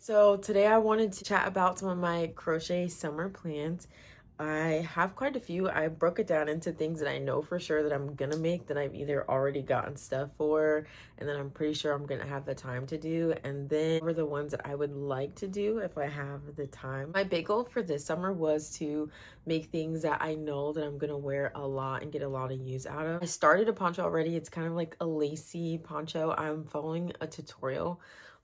So today I wanted to chat about some of my crochet summer plans. I have quite a few. I broke it down into things that I know for sure that I'm gonna make, that I've either already gotten stuff for, and then I'm pretty sure I'm gonna have the time to do, and then for the ones that I would like to do if I have the time. My big goal for this summer was to make things that I know that I'm gonna wear a lot and get a lot of use out of. I started a poncho already. It's kind of like a lacy poncho. I'm following a tutorial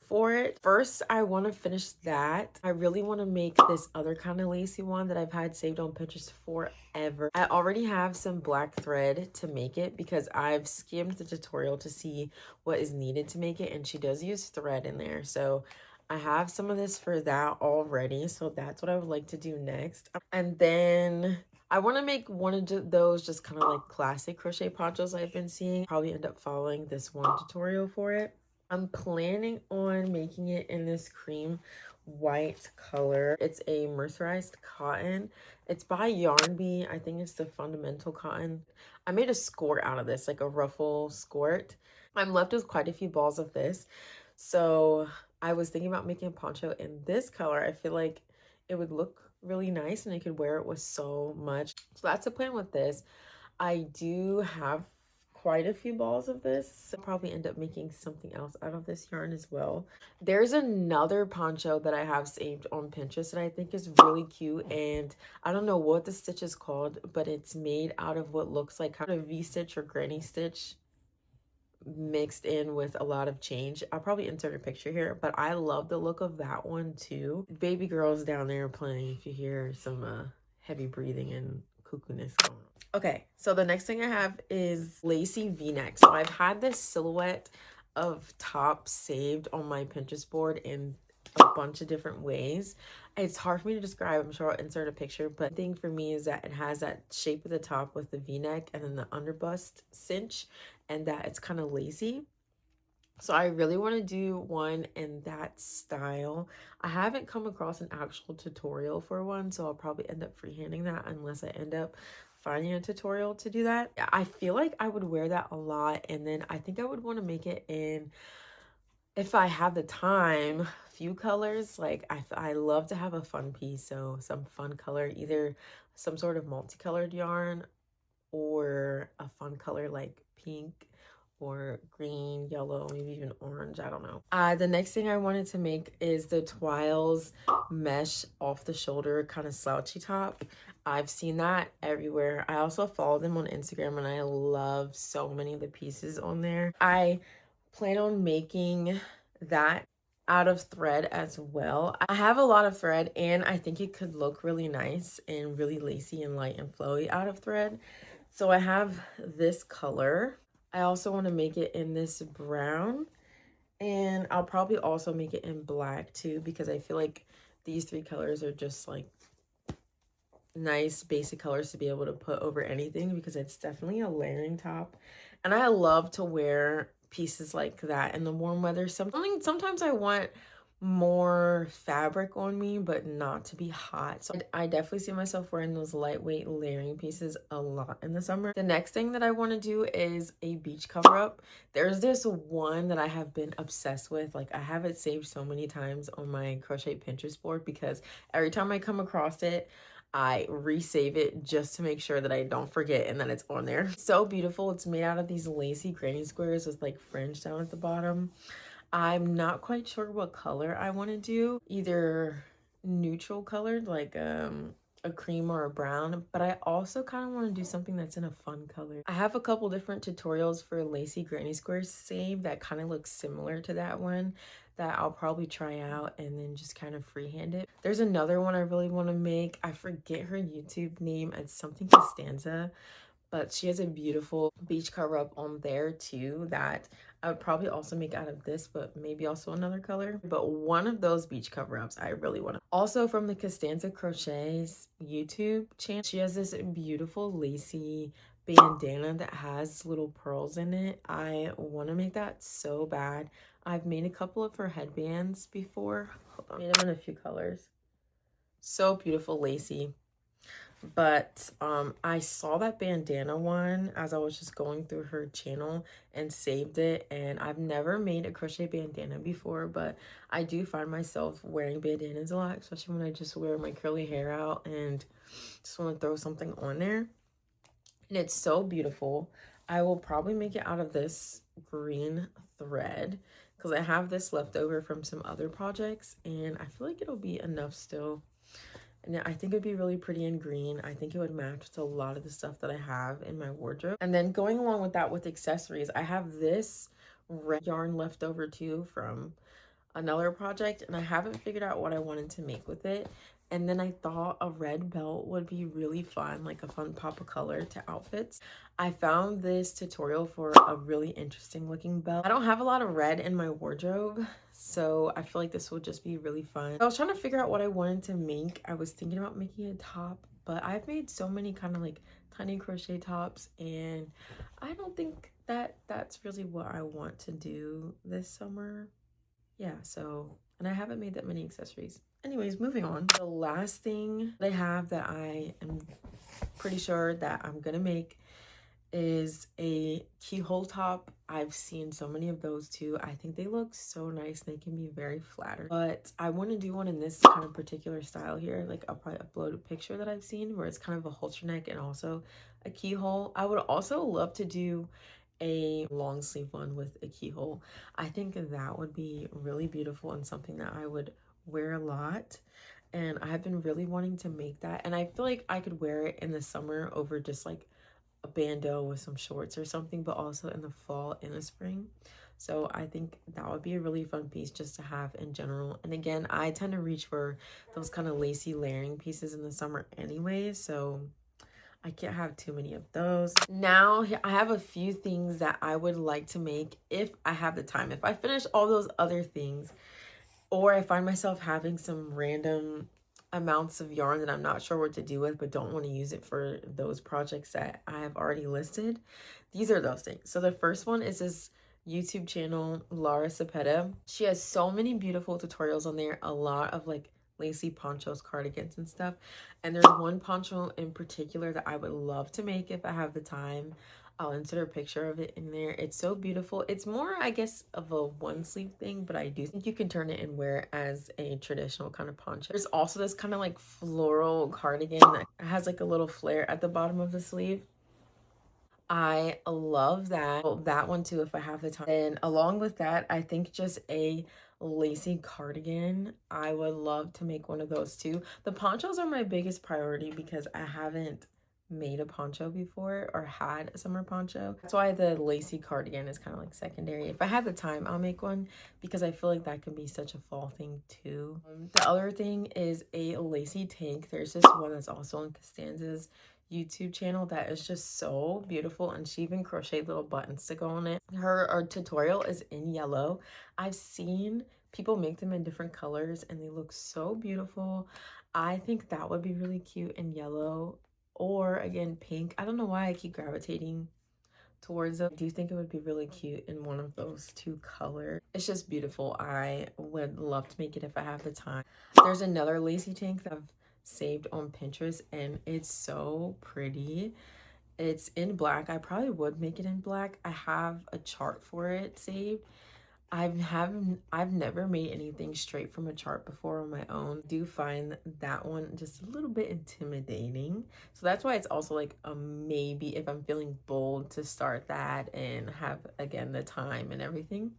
for it. First, I want to finish that. I really want to make this other kind of lacy one that I've had saved on Pinterest forever. I already have some black thread to make it because I've skimmed the tutorial to see what is needed to make it, and she does use thread in there. So I have some of this for that already. So that's what I would like to do next. And then I want to make one of those just kind of like classic crochet ponchos I've been seeing. Probably end up following this one tutorial for it. I'm planning on making it in this cream white color. It's a mercerized cotton. It's by Yarn Bee. I think it's the fundamental cotton. I made a skirt out of this, like a ruffle skirt. I'm left with quite a few balls of this. So I was thinking about making a poncho in this color. I feel like it would look really nice and I could wear it with so much. So that's the plan with this. I do have quite a few balls of this. I'll probably end up making something else out of this yarn as well. There's another poncho that I have saved on Pinterest that I think is really cute, and I don't know what the stitch is called, but it's made out of what looks like kind of V-stitch or granny stitch mixed in with a lot of change. I'll probably insert a picture here, but I love the look of that one too. Baby girl's down there playing if you hear some heavy breathing and cuckoo-ness going on. Okay, so the next thing I have is lacy v-neck. So I've had this silhouette of top saved on my Pinterest board in a bunch of different ways. It's hard for me to describe. I'm sure I'll insert a picture, but the thing for me is that it has that shape of the top with the v-neck and then the underbust cinch, and that it's kind of lacy. So I really want to do one in that style. I haven't come across an actual tutorial for one, so I'll probably end up freehanding that unless I end up finding a tutorial to do that. I feel like I would wear that a lot, and then I think I would want to make it in, if I have the time, few colors. Like I love to have a fun piece, so some fun color, either some sort of multicolored yarn or a fun color like pink or green, yellow, maybe even orange. I don't know. The next thing I wanted to make is the Twiles mesh off the shoulder kind of slouchy top. I've seen that everywhere. I also follow them on Instagram and I love so many of the pieces on there. I plan on making that out of thread as well. I have a lot of thread and I think it could look really nice and really lacy and light and flowy out of thread. So I have this color. I also want to make it in this brown, and I'll probably also make it in black too, because I feel like these three colors are just like nice basic colors to be able to put over anything, because it's definitely a layering top. And I love to wear pieces like that in the warm weather. Sometimes I want more fabric on me, but not to be hot. So I definitely see myself wearing those lightweight layering pieces a lot in the summer. The next thing that I want to do is a beach cover up. There's this one that I have been obsessed with. Like, I have it saved so many times on my crochet Pinterest board because every time I come across it, I resave it just to make sure that I don't forget and that it's on there. So beautiful. It's made out of these lacy granny squares with like fringe down at the bottom. I'm not quite sure what color I want to do. Either neutral colored, like a cream or a brown, but I also kind of want to do something that's in a fun color. I have a couple different tutorials for lacy granny squares saved that kind of look similar to that one that I'll probably try out and then just kind of freehand it. There's another one I really want to make. I forget her YouTube name. It's something Costanza, but she has a beautiful beach cover up on there too that I would probably also make out of this, but maybe also another color. But one of those beach cover ups I really want to. Also from the Costanza Crochets YouTube channel, she has this beautiful lacy bandana that has little pearls in it. I want to make that so bad. I've made a couple of her headbands before. Hold on. Made them in a few colors. So beautiful, lacy. But I saw that bandana one as I was just going through her channel and saved it. And I've never made a crochet bandana before, but I do find myself wearing bandanas a lot, especially when I just wear my curly hair out and just want to throw something on there. And it's so beautiful. I will probably make it out of this green thread because I have this left over from some other projects, and I feel like it'll be enough still. And I think it'd be really pretty in green. I think it would match with a lot of the stuff that I have in my wardrobe. And then going along with that with accessories, I have this red yarn left over too from another project, and I haven't figured out what I wanted to make with it. And then I thought a red belt would be really fun, like a fun pop of color to outfits. I found this tutorial for a really interesting looking belt. I don't have a lot of red in my wardrobe, so I feel like this would just be really fun. I was trying to figure out what I wanted to make. I was thinking about making a top, but I've made so many kind of like tiny crochet tops, and I don't think that that's really what I want to do this summer. Yeah, so, and I haven't made that many accessories. Anyways, moving on. The last thing they have that I am pretty sure that I'm gonna make is a keyhole top. I've seen so many of those too. I think they look so nice. They can be very flattering, but I want to do one in this kind of particular style here. Like I'll probably upload a picture that I've seen where it's kind of a halter neck and also a keyhole. I would also love to do a long sleeve one with a keyhole. I think that would be really beautiful and something that I would wear a lot. And I've been really wanting to make that, and I feel like I could wear it in the summer over just like a bandeau with some shorts or something, but also in the fall and the spring. So I think that would be a really fun piece just to have in general. And again, I tend to reach for those kind of lacy layering pieces in the summer anyway, so I can't have too many of those. Now, I have a few things that I would like to make if I have the time. If I finish all those other things, or I find myself having some random amounts of yarn that I'm not sure what to do with, but don't want to use it for those projects that I have already listed. These are those things. So the first one is this YouTube channel, Laura Cepeda. She has so many beautiful tutorials on there, a lot of like lacy ponchos, cardigans, and stuff. And there's one poncho in particular that I would love to make if I have the time. I'll insert a picture of it in there. It's so beautiful. It's more, I guess, of a one sleeve thing, but I do think you can turn it and wear it as a traditional kind of poncho. There's also this kind of like floral cardigan that has like a little flare at the bottom of the sleeve. I love that. Well, that one too if I have the time. And along with that, I think just a lacy cardigan. I would love to make one of those too. The ponchos are my biggest priority because I haven't made a poncho before or had a summer poncho. That's why the lacy cardigan is kind of like secondary. If I have the time, I'll make one because I feel like that can be such a fall thing too. The other thing is a lacy tank. There's this one that's also on Costanza's YouTube channel that is just so beautiful, and she even crocheted little buttons to go on it. Her tutorial is in yellow. I've seen people make them in different colors and they look so beautiful. I think that would be really cute in yellow, or again pink. I don't know why I keep gravitating towards it. I do think it would be really cute in one of those two colors. It's just beautiful. I would love to make it if I have the time. There's another lacy tank that I've saved on Pinterest and it's so pretty. It's in black. I probably would make it in black. I have a chart for it saved. I've never made anything straight from a chart before on my own. I do find that one just a little bit intimidating. So that's why it's also like a maybe if I'm feeling bold to start that and have again the time and everything.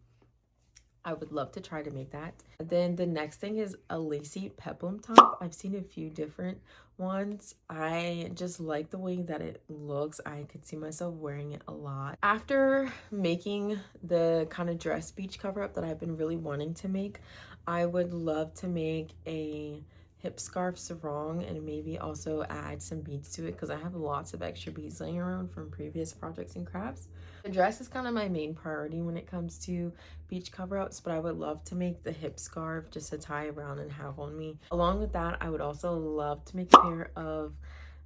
I would love to try to make that. And then the next thing is a lacy peplum top. I've seen a few different ones. I just like the way that it looks. I could see myself wearing it a lot. After making the kind of dress beach cover up that I've been really wanting to make, I would love to make a hip scarf sarong and maybe also add some beads to it because I have lots of extra beads laying around from previous projects and crafts. The dress is kind of my main priority when it comes to beach cover-ups, but I would love to make the hip scarf just to tie around and have on me. Along with that, I would also love to make a pair of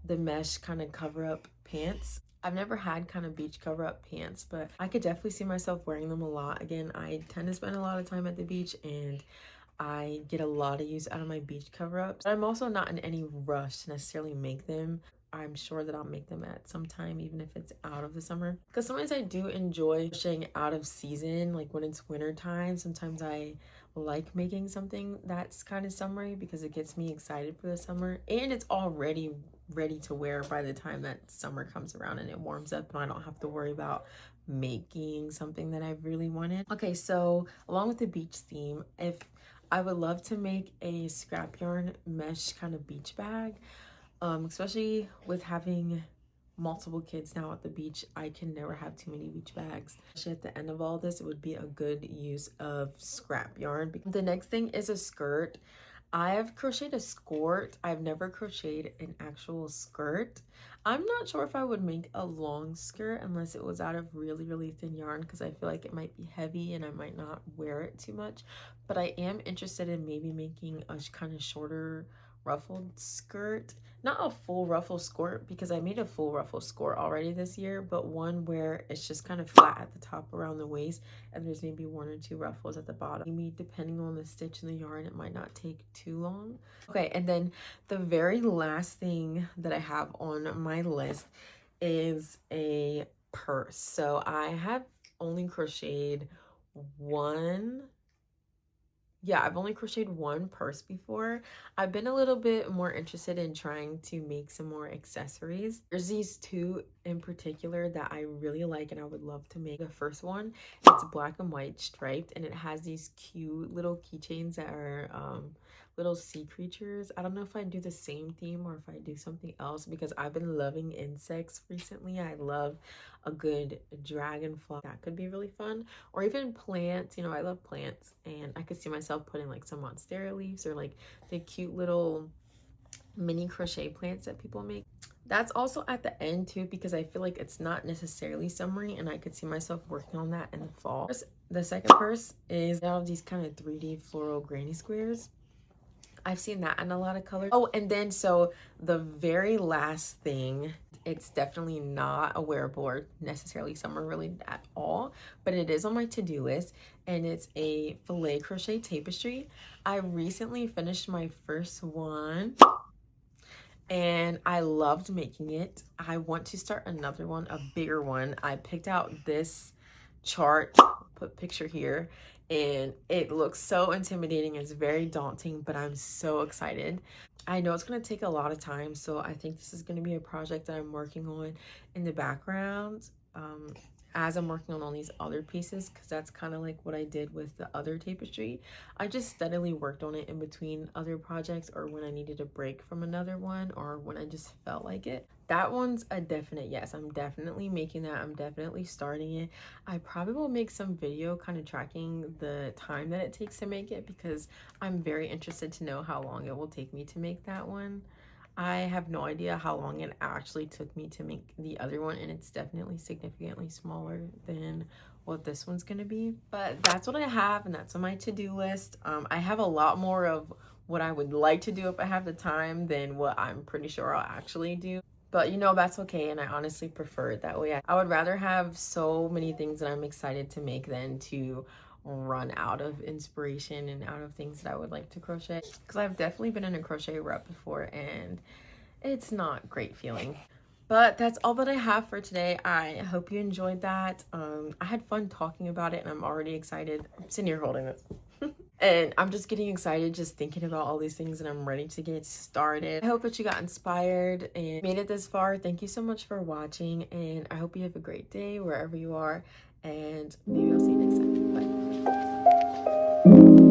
the mesh kind of cover-up pants. I've never had kind of beach cover-up pants, but I could definitely see myself wearing them a lot. Again, I tend to spend a lot of time at the beach and I get a lot of use out of my beach cover-ups. I'm also not in any rush to necessarily make them. I'm sure that I'll make them at some time, even if it's out of the summer. Because sometimes I do enjoy crocheting out of season, like when it's winter time. Sometimes I like making something that's kind of summery because it gets me excited for the summer, and it's already ready to wear by the time that summer comes around and it warms up, and I don't have to worry about making something that I really wanted. Okay, so along with the beach theme, if I would love to make a scrap yarn mesh kind of beach bag, especially with having multiple kids now at the beach. I can never have too many beach bags. Actually, at the end of all this, it would be a good use of scrap yarn. The next thing is a skirt. I have crocheted a skirt. I've never crocheted an actual skirt. I'm not sure if I would make a long skirt unless it was out of really, really thin yarn, because I feel like it might be heavy and I might not wear it too much. But I am interested in maybe making a kind of shorter ruffled skirt. Not a full ruffle skirt, because I made a full ruffle skirt already this year, but one where it's just kind of flat at the top around the waist and there's maybe 1 or 2 ruffles at the bottom. Maybe depending on the stitch and the yarn, it might not take too long. Okay, and then the very last thing that I have on my list is a purse. So I have only crocheted one. Yeah, I've only crocheted one purse before. I've been a little bit more interested in trying to make some more accessories. There's these two in particular that I really like and I would love to make. The first one, it's black and white striped, and it has these cute little keychains that are little sea creatures. I don't know if I do the same theme or if I do something else, because I've been loving insects recently. I love a good dragonfly. That could be really fun. Or even plants. You know, I love plants, and I could see myself putting like some monstera leaves or like the cute little mini crochet plants that people make. That's also at the end too, because I feel like it's not necessarily summery and I could see myself working on that in the fall. The second purse is all of these kind of 3D floral granny squares. I've seen that in a lot of colors. Oh, and then so the very last thing, it's definitely not a wearable or necessarily summer related at all, but it is on my to-do list, and it's a filet crochet tapestry. I recently finished my first one and I loved making it. I want to start another one, a bigger one. I picked out this chart, put picture here, and it looks so intimidating. It's very daunting, but I'm so excited. I know it's going to take a lot of time, so I think this is going to be a project that I'm working on in the background as I'm working on all these other pieces, because that's kind of like what I did with the other tapestry. I just steadily worked on it in between other projects, or when I needed a break from another one, or when I just felt like it. That one's a definite yes. I'm definitely making that. I'm definitely starting it. I probably will make some video kind of tracking the time that it takes to make it, because I'm very interested to know how long it will take me to make that one. I have no idea how long it actually took me to make the other one, and it's definitely significantly smaller than what this one's gonna be. But that's what I have, and that's on my to-do list. I have a lot more of what I would like to do if I have the time than what I'm pretty sure I'll actually do. But you know, that's okay, and I honestly prefer it that way. I would rather have so many things that I'm excited to make than to run out of inspiration and out of things that I would like to crochet, because I've definitely been in a crochet rut before and it's not great feeling. But that's all that I have for today. I hope you enjoyed that. I had fun talking about it, and I'm already excited. I'm sitting here holding this. And I'm just getting excited just thinking about all these things, and I'm ready to get started. I hope that you got inspired and made it this far. Thank you so much for watching, and I hope you have a great day wherever you are, and maybe I'll see you next time. Bye.